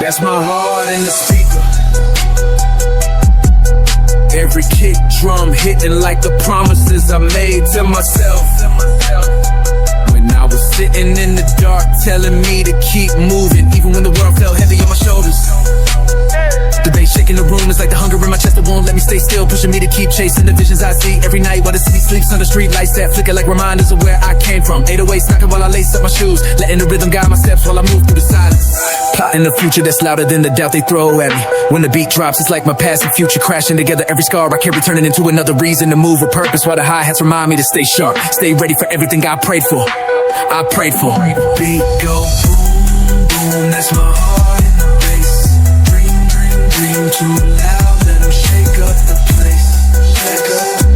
That's my heart in the speaker. Every kick drum hitting like the promises I made to myself. When I was sitting in the dark, telling me to keep moving, even when the world felt heavy on my shoulders. The bass shaking the room is like the hunger in my chest that won't let me stay still, pushing me to keep chasing the visions I see every night while the city sleeps under street lights that flicker like reminders of where I came from. 808s knocking while I lace up my shoes, letting the rhythm guide my steps while I move through the silence. Plotting the future that's louder than the doubt they throw at me. When the beat drops, it's like my past and future crashing together. Every scar I carry turning into another reason to move with purpose, while the hi-hats remind me to stay sharp, stay ready for everything I prayed for. I prayed for. Beat go boom, boom, that's my heart in the bass. Dream, dream, dream too loud, let them shake up the place. Shake up,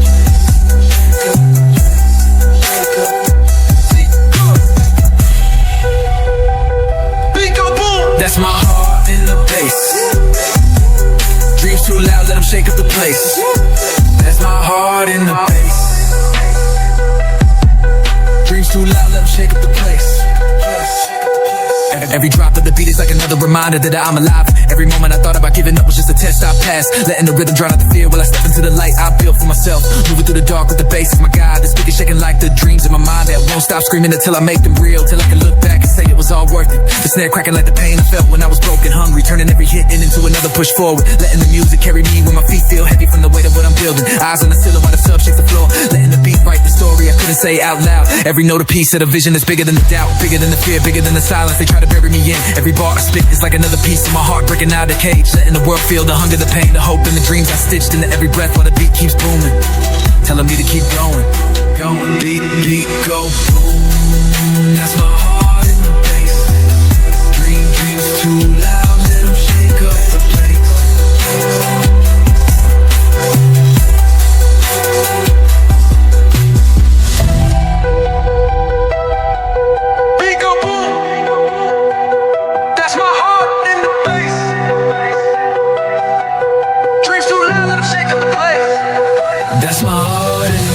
shake up, shake up. Beat go boom, that's my heart in the bass. Dreams too loud, let them shake up the place. That's my heart in the bass. Dreams too loud, let them shake up the place. Every drop of the beat is like another reminder that I'm alive. Every moment I thought about giving up was just a test I passed. Letting the rhythm drown out the fear while I step into the light I built for myself. Moving through the dark with the bass is my guide. The speaker shaking like the dreams in my mind that won't stop screaming until I make them real. Till I can look back and say it was all worth it. The snare cracking like the pain I felt when I was broken, hungry, turning every hit into another push forward. Letting the music carry me when my feet feel heavy from the weight of what I'm building. Eyes on the ceiling while the sub shakes the floor. Letting the beat write the story I couldn't say out loud. Every note a piece of the vision is bigger than the doubt, bigger than the fear, bigger than the silence they try to bury me in. Every bar I spit is like another piece of my heart breaking out of the cage, letting the world feel the hunger, the pain, the hope, and the dreams I stitched into every breath while the beat keeps booming, telling me to keep going. Going, beat, beat, go boom. That's my heart in the bass. Dream, dreams too loud, let them shake up the place. That's my heart in the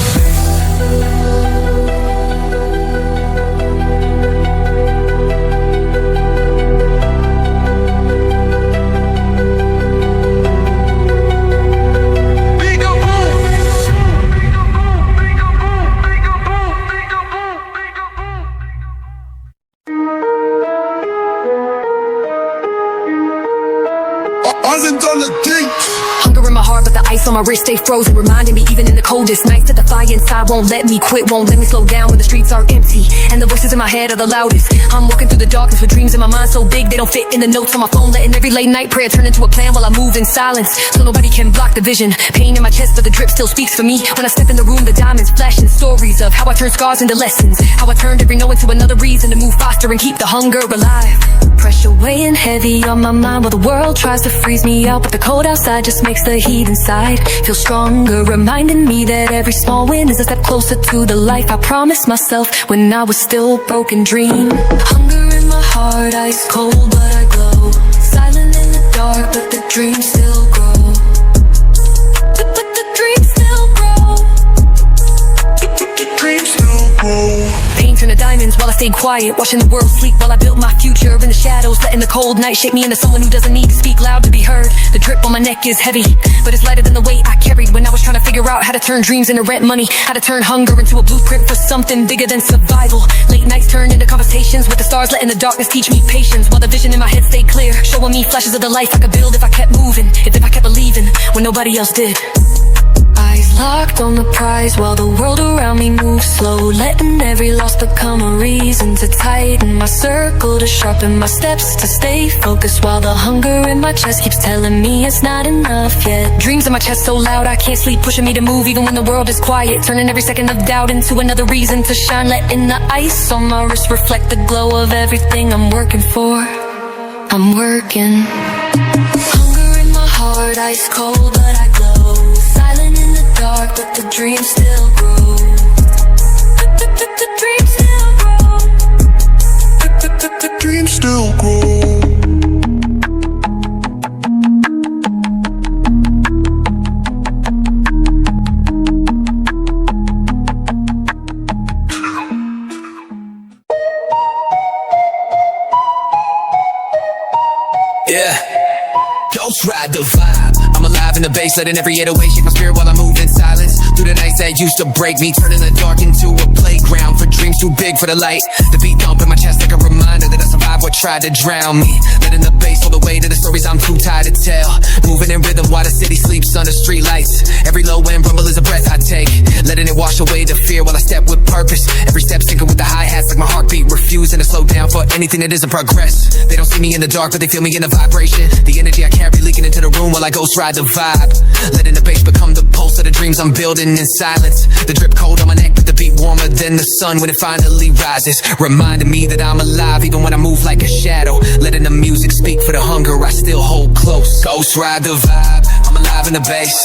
on my wrist stay frozen, reminding me even in the coldest nights that the fire inside won't let me quit, won't let me slow down when the streets are empty and the voices in my head are the loudest. I'm walking through the darkness with dreams in my mind so big they don't fit in the notes on my phone, letting every late night prayer turn into a plan while I move in silence so nobody can block the vision. Pain in my chest but the drip still speaks for me. When I step in the room the diamonds flashing, stories of how I turned scars into lessons, how I turned every no into another reason to move faster and keep the hunger alive. Pressure weighing heavy on my mind while the world tries to freeze me out, but the cold outside just makes the heat inside feel stronger, reminding me that every small win is a step closer to the life I promised myself when I was still a broken dream. Hunger in my heart, ice cold but I glow, silent in the dark but the dream still grow. But the dream still grow. The dream still grow. Pain turned to diamonds while I stayed quiet, watching the world sleep while I built my future in the shadows, letting the cold night shape me into someone who doesn't need to speak loud to be heard. The drip on my neck is heavy, but it's lighter than the weight I carried when I was trying to figure out how to turn dreams into rent money, how to turn hunger into a blueprint for something bigger than survival. Late nights turned into conversations with the stars, letting the darkness teach me patience while the vision in my head stayed clear, showing me flashes of the life I could build if I kept moving, if I kept believing when nobody else did. Eyes locked on the prize while the world around me moves slow, letting every loss become a reason to tighten my circle, to sharpen my steps, to stay focused while the hunger in my chest keeps telling me it's not enough yet. Dreams in my chest so loud I can't sleep, pushing me to move even when the world is quiet, turning every second of doubt into another reason to shine, letting the ice on my wrist reflect the glow of everything I'm working for. I'm working. Hunger in my heart, ice cold but I glow, silent in the dark but the dream still grow. The dream still grow. The dream still grow. Yeah. Ghost ride the vibe. I'm alive in the bass, letting every 808 shake my spirit while I move in silence. Through the nights that used to break me, turning the dark into a playground for dreams too big for the light. The beat thump in my chest like a reminder that I survived what tried to drown me. Letting the bass hold the weight of the stories I'm too tired to tell. Moving in rhythm while the city sleeps under street lights. Every low end rumble is a breath I take, letting it wash away the fear while I step with purpose. Every step syncing with the hi-hats like my heartbeat, refusing to slow down for anything that isn't progress. They don't see me in the dark, but they feel me in the vibration. The energy I carry leaking into the room while I ghost ride the vibe. Letting the bass become the pulse of the dreams I'm building in silence. The drip cold on my neck, but the beat warmer than the sun when it finally rises. Reminding me that I'm alive even when I move like a shadow. Letting the music speak for the hunger I still hold close. Ghost ride the vibe, I'm alive in the bass.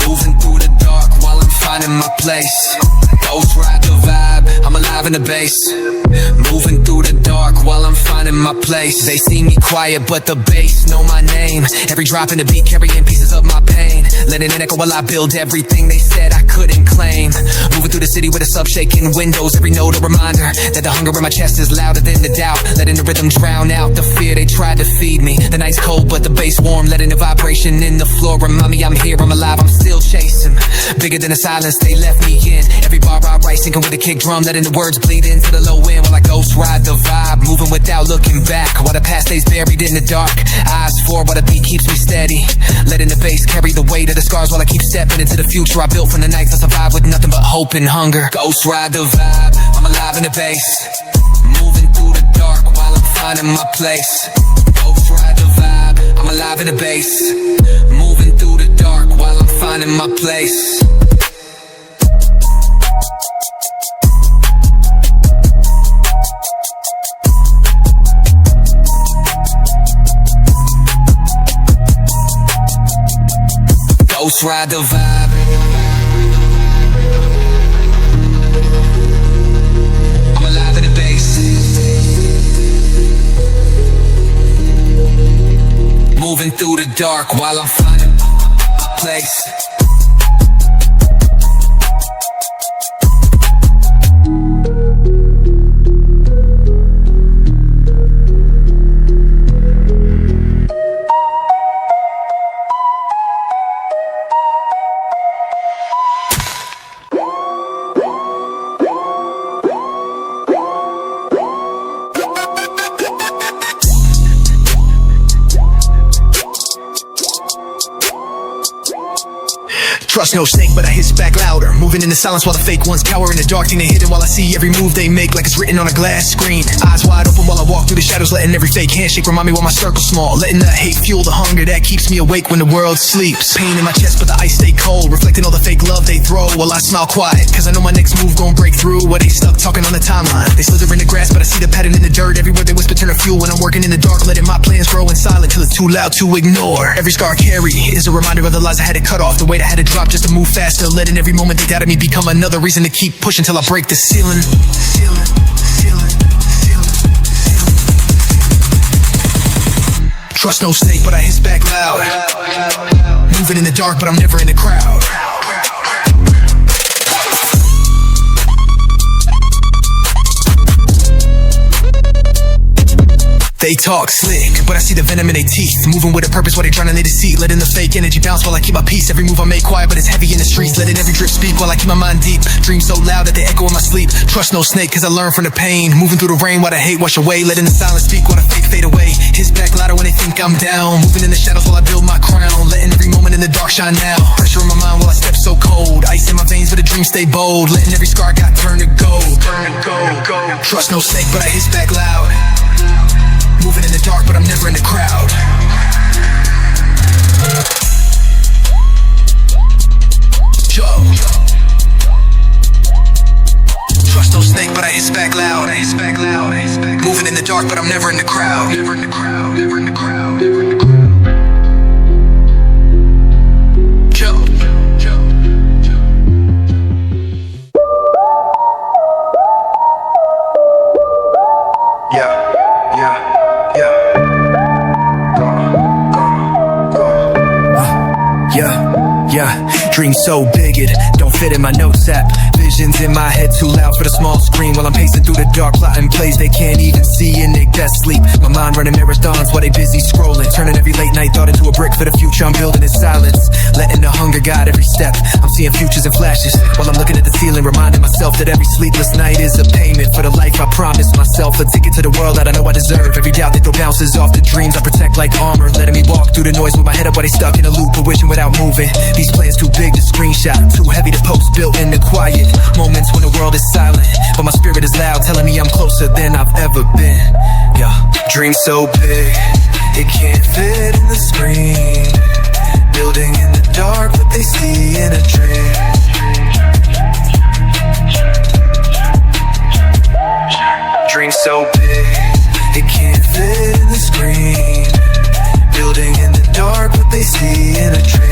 Moving through the dark while I'm finding my place. Ghost ride the vibe, I'm alive in the bass. Moving through the dark while I'm finding my place. They see me quiet but the bass know my name. Every drop in the beat carrying pieces of my pain. Letting it echo while I build everything they said I couldn't claim. Moving through the city with a sub shaking windows. Every note a reminder that the hunger in my chest is louder than the doubt. Letting the rhythm drown out the fear they tried to feed me. The night's cold but the bass warm. Letting the vibration in the floor remind me I'm here, I'm alive, I'm still chasing. Bigger than the silence they left me in. Every bar I write syncing with the kick drum. Letting the words bleed into the low end while I ghost ride the vibe. Moving without looking back while the past stays buried in the dark. Eyes forward while the beat keeps me steady. Letting the bass carry the weight of the scars while I keep stepping into the future I built from the nights I survived with nothing but hope and hunger. Ghost ride the vibe, I'm alive in the bass. Moving through the dark while I'm finding my place. Ghost ride the vibe, I'm alive in the bass. Moving through the dark while I'm finding my place. Ghost ride the vibe. I'm alive in the bass. Moving through the dark while I'm finding my place. Trust no snake, but I hiss back louder. Moving in the silence while the fake ones cower in the dark thing they hidden while I see every move they make like it's written on a glass screen. Eyes wide open while I walk through the shadows, letting every fake handshake remind me why my circle's small. Letting the hate fuel the hunger that keeps me awake when the world sleeps. Pain in my chest, but the ice stay cold, reflecting all the fake love they throw while I smile quiet, cause I know my next move gon' break through. Where they stuck talking on the timeline, they slither in the grass, but I see the pattern in the dirt. Every word they whisper turn to fuel when I'm working in the dark, letting my plans grow in silence till it's too loud to ignore. Every scar I carry is a reminder of the lies I had to cut off, the weight I had to drop just to move faster. Letting every moment they doubted me become another reason to keep pushing till I break the ceiling. Trust no snake, but I hiss back loud. Moving in the dark, but I'm never in the crowd. They talk slick, but I see the venom in their teeth. Moving with a purpose while they trying to lay the seat. Letting the fake energy bounce while I keep my peace. Every move I make quiet, but it's heavy in the streets. Letting every drip speak while I keep my mind deep. Dreams so loud that they echo in my sleep. Trust no snake, cause I learn from the pain. Moving through the rain while the hate wash away. Letting the silence speak while the fake fade away. His back louder when they think I'm down. Moving in the shadows while I build my crown. Letting every moment in the dark shine now. Pressure in my mind while I step so cold. Ice in my veins but the dreams stay bold. Letting every scar I got turn to gold. Trust no snake, but I hiss back loud. Moving in the dark, but I'm never in the crowd. Joe. Trust no snake, but I hiss back loud. Moving in the dark, but I'm never in the crowd. Never in the crowd, never in the crowd, never in the crowd. Joe. Yeah, dreams so big it don't fit in my notes app. visions in my head too loud for the small screen. While I'm pacing through the dark, plotting plays they can't even see in their best sleep. My mind running marathons while they busy scrolling, turning every late night thought into a brick for the future I'm building in silence. Letting the hunger guide every step. I'm seeing futures and flashes while I'm looking at the ceiling, reminding myself that every sleepless night is a payment for the life I promised myself. A ticket to the world that I know I deserve. Every doubt that throw bounces off the dreams I protect like armor, letting me walk through the noise with my head up while they stuck in a loop of wishing without moving. These plans too big to screenshot, too heavy to post, built in the quiet moments when the world is silent, but my spirit is loud, telling me I'm closer than I've ever been. Yeah, dream so big it can't fit in the screen. Building in the dark what they see in a dream. Dream so big it can't fit in the screen. Building in the dark what they see in a dream.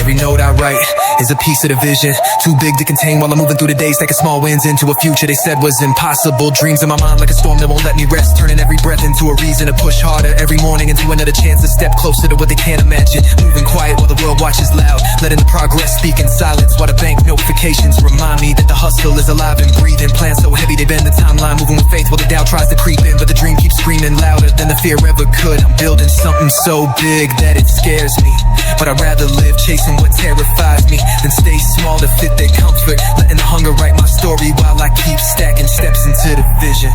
Every note I write is a piece of the vision, too big to contain while I'm moving through the days, taking small wins into a future they said was impossible. Dreams in my mind like a storm that won't let me rest, turning every breath into a reason to push harder every morning, into another chance to step closer to what they can't imagine. Moving quiet while the world watches loud, letting the progress speak in silence, while the bank notifications remind me that the hustle is alive and breathing. Plans so heavy they bend the timeline, moving with faith while the doubt tries to creep in, but the dream keeps screaming louder than the fear ever could. I'm building something so big that it scares me, but I'd rather live chasing what terrifies me than stay small to fit their comfort, letting the hunger write my story while I keep stacking steps into the vision.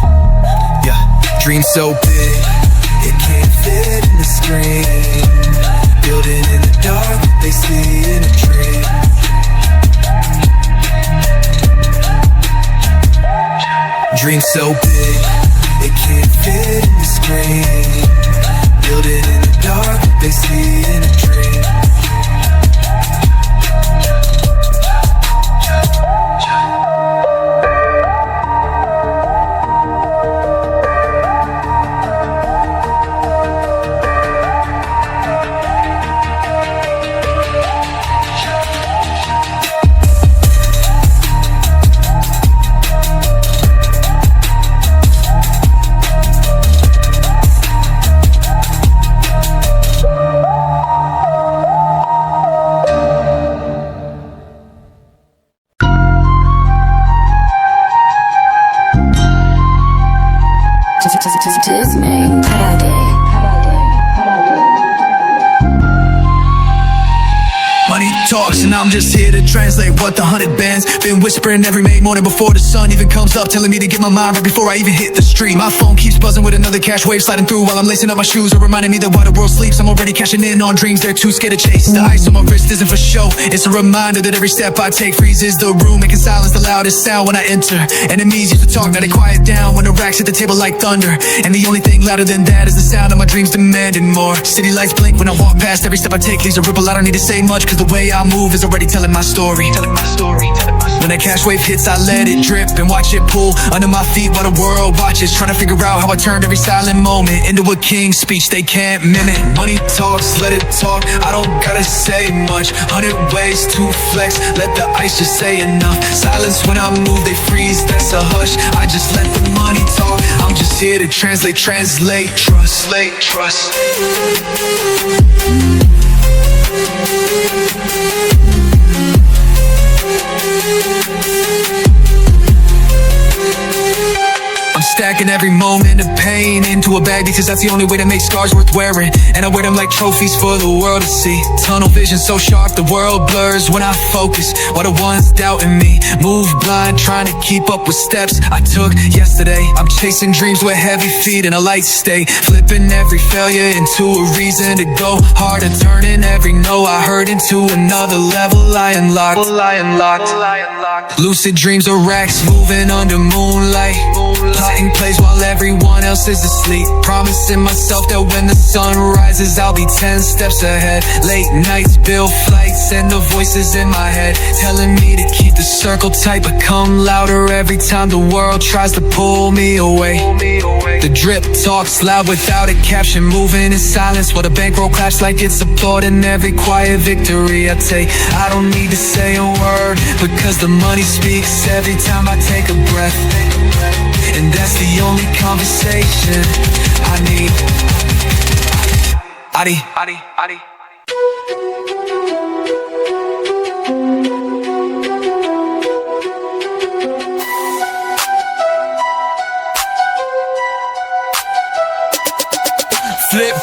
Yeah, dream so big it can't fit in the screen. Building in the dark they see in a dream. Dream so big it can't fit in the screen. Building in the dark they see in a dream. Talks and I'm just here to translate what the 100 bands been whispering every May morning before the sun even comes up, telling me to get my mind right before I even hit the street. My phone keeps buzzing with another cash wave sliding through while I'm lacing up my shoes, or reminding me that while the world sleeps I'm already cashing in on dreams they're too scared to chase. The ice on my wrist isn't for show, it's a reminder that every step I take freezes the room, making silence the loudest sound when I enter. Enemies used to talk, now they quiet down when the racks hit the table like thunder, and the only thing louder than that is the sound of my dreams demanding more. City lights blink when I walk past, every step I take leaves a ripple. I don't need to say much cause the way I move is already telling my story. When that cash wave hits I let it drip and watch it pull under my feet while the world watches, trying to figure out how I turned every silent moment into a king's speech they can't mimic. Money talks, let it talk, I don't gotta say much. 100 ways to flex, let the ice just say enough. Silence when I move they freeze, that's a hush, I just let the money talk. I'm just here to translate, trust. I'm stacking every moment of pain into a bag because that's the only way to make scars worth wearing, and I wear them like trophies for the world to see. Tunnel vision so sharp the world blurs when I focus, while the ones doubting me move blind, trying to keep up with steps I took yesterday. I'm chasing dreams with heavy feet and a light stay, flipping every failure into a reason to go harder, turning every no I heard into another level I unlocked. Lucid dreams are racks moving under moonlight, plotting plays while everyone else is asleep, promising myself that when the sun rises I'll be 10 steps ahead. Late nights build flights and the voices in my head telling me to keep the circle tight, but come louder every time the world tries to pull me away. The drip talks loud without a caption, moving in silence while the bankroll claps like it's applauding every quiet victory I take. I don't need to say a word because the money speaks every time I take a breath, and that's the only conversation I need. Adi. Flip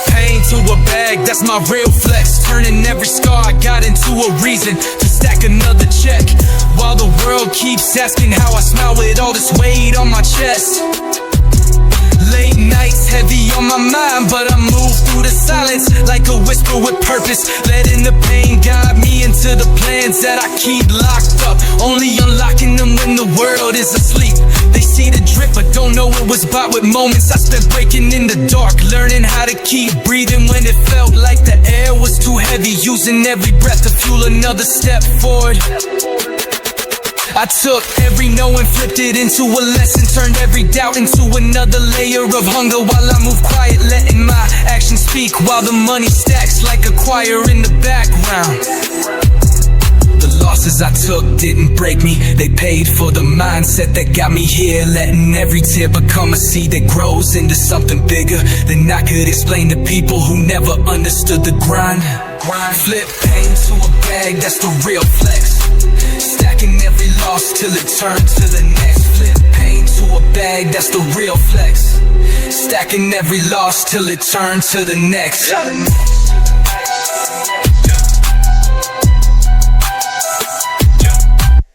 pain to a bag, that's my real flex. Turning every scar I got into a reason to stack another check. While the world keeps asking how I smile with all this weight on my chest. Late nights heavy on my mind, but I move through the silence like a whisper with purpose. Letting the pain guide me into the plans that I keep locked up, only unlocking them when the world is asleep. They see the drip but don't know it was bought with moments I spent breaking in the dark, learning how to keep breathing when it felt like the air was too heavy, using every breath to fuel another step forward. I took every no and flipped it into a lesson, turned every doubt into another layer of hunger while I move quiet, letting my actions speak while the money stacks like a choir in the background. The losses I took didn't break me, they paid for the mindset that got me here, letting every tear become a seed that grows into something bigger than I could explain to people who never understood the grind. Flip pain to a bag, that's the real flex. Stacking every loss till it turns to the next. Flip pain to a bag, that's the real flex. Stacking every loss till it turns to the next.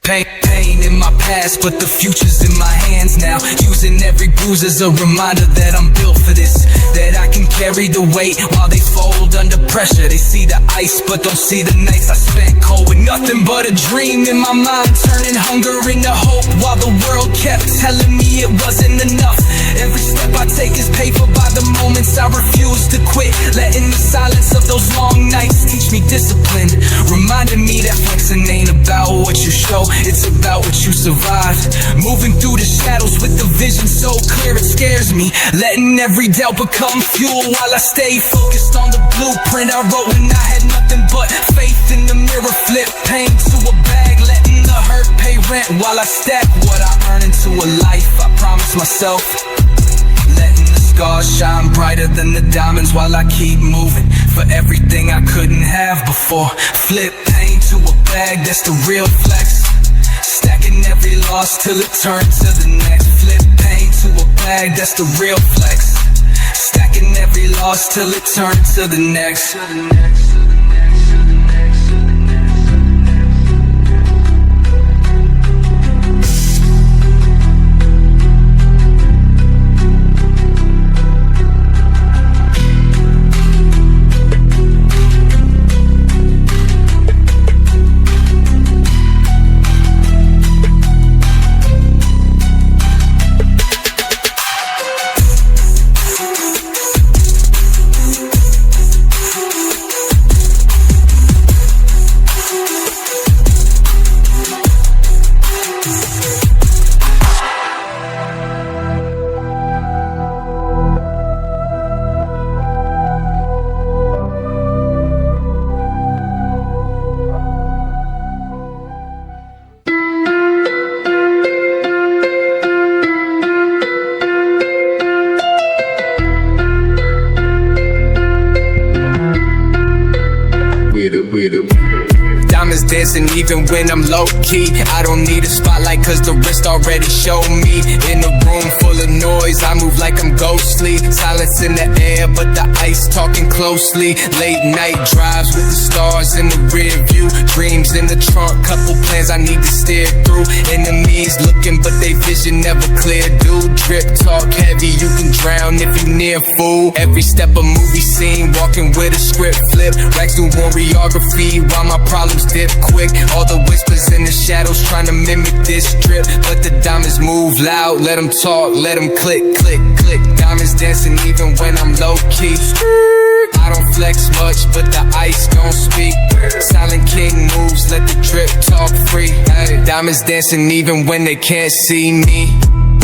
Pain in my past, but the future's in my hands now. Using every bruise as a reminder that I'm built for this, that I can carry the weight while they fold under pressure. They see the ice but don't see the nights I spent cold with nothing but a dream in my mind, turning hunger into hope while the world kept telling me it wasn't enough. Every step I take is paid for by the moments I refuse to quit, letting the silence of those long nights teach me discipline, reminding me that flexing ain't about what you show, it's about what you survived. Moving through the shadows with the vision so clear it scares me, letting every doubt become fuel while I stay focused on the blueprint I wrote when I had nothing but faith in the mirror. Flip pain to a bag, letting the hurt pay rent while I stack what I earn into a life I promise myself. Letting the scars shine brighter than the diamonds while I keep moving for everything I couldn't have before. Flip pain to a bag, that's the real flex. Stacking every loss till it turns to the next. Flip pain to a bag, that's the real flex. Stacking every loss till it turns to the next. Diamonds dancing even when I'm low-key. I don't need a spotlight cause the wrist already showed me. In a room full of noise, I move like I'm ghostly. Silence in the air, but the ice talking closely. Late night drives with the stars in the rear view. Dreams in the trunk, couple plans I need to steer through. Enemies looking but they vision never clear. Dude, drip talk heavy, you can drown if you near fool. Every step a movie scene, walking with a script flip. Racks do choreography while my problems dip quick. All the whispers in the shadows trying to mimic this drip, but the diamonds move loud, let them talk, let them click, click, click. Diamonds dancing even when I'm low-key. I don't flex much, but the ice gon' speak. Silent king moves, let the drip talk free. Ay, diamonds dancing even when they can't see me.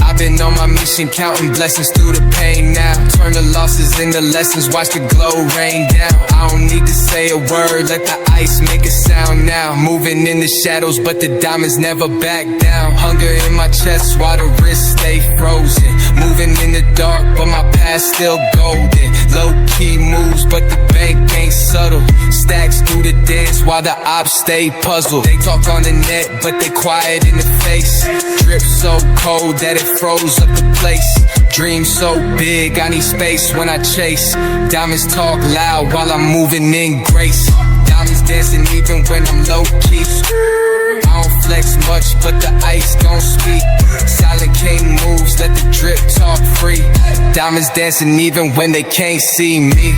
I've been on my mission, counting blessings through the pain now. Turn the losses into lessons, watch the glow rain down. I don't need to say a word, let the ice make a sound now. Moving in the shadows, but the diamonds never back down. Hunger in my chest while the wrists stay frozen. Moving in the dark, but my past still golden. Low-key moves, but the bank ain't subtle. Stacks through the dance while the ops stay puzzled. They talk on the net, but they quiet in the face. Drip so cold that it froze up the place. Dreams so big, I need space when I chase. Diamonds talk loud while I'm moving in grace. Diamonds dancing even when I'm low-key. I don't flex much, but the ice gon' speak. Silent king moves, let the drip talk free. Diamonds dancing even when they can't see me.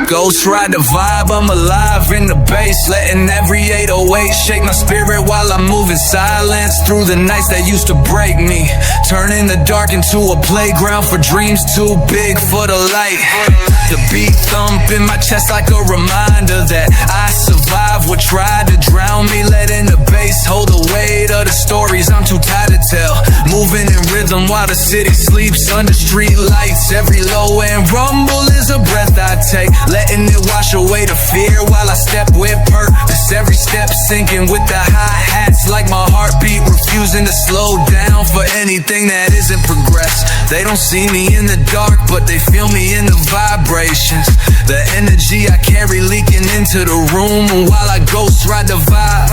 Ghost ride the vibe, I'm alive in the bass. Letting every 808 shake my spirit while I'm moving silence through the nights that used to break me. Turning the dark into a playground for dreams too big for the light. The beat thump in my chest like a reminder that I survived what tried to drown me. Letting the bass hold the weight of the stories I'm too tired to tell. Moving in rhythm while the city sleeps under street lights. Every low end rumble is a breath I take, letting it wash away the fear while I step with purpose. Every step sinking with the hi-hats like my heartbeat, refusing to slow down for anything that isn't progressed. They don't see me in the dark, but they feel me in the vibrations. The energy I carry leaking into the room while I ghost ride the vibe.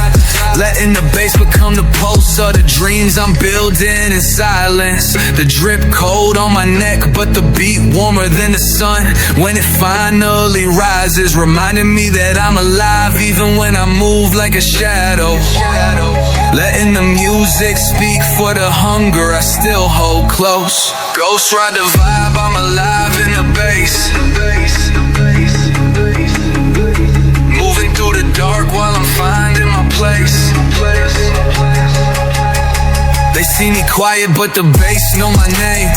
Letting the bass become the pulse of the dreams I'm building in silence. The drip cold on my neck, but the beat warmer than the sun when it finally rises, reminding me that I'm alive even when I move like a shadow. Letting the music speak for the hunger I still hold close. Ghost ride the vibe, I'm alive in the bass. Moving through the dark while I'm finding my place. They see me quiet, but the bass know my name.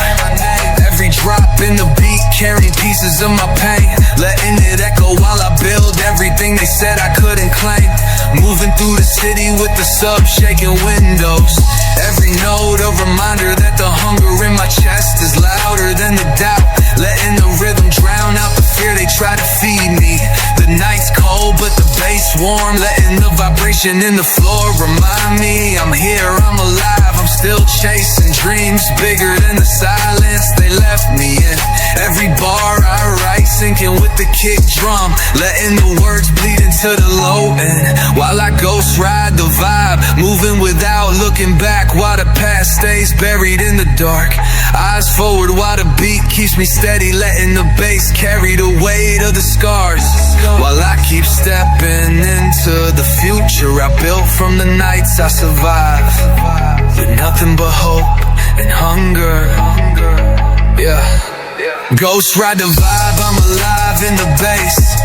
Every drop in the beat carrying pieces of my pain, letting it echo while I build everything they said I couldn't claim. Moving through the city with the sub shaking windows. Every note a reminder that the hunger in my chest is louder than the doubt. Letting the rhythm drown out the fear they try to feed me. The night's cold but the bass warm, letting the vibration in the floor remind me I'm here, I'm alive, I'm still chasing dreams bigger than the silence they left me in. Every bar I write sinking with the kick drum, letting the words bleed into the low end while I ghost ride the vibe, moving without looking back while the past stays buried in the dark. Eyes forward while the beat keeps me steady, letting the bass carry the weight of the scars while I keep stepping into the future I built from the nights I survived, with nothing but hope and hunger. Yeah. Ghost ride the vibe, I'm alive in the bass.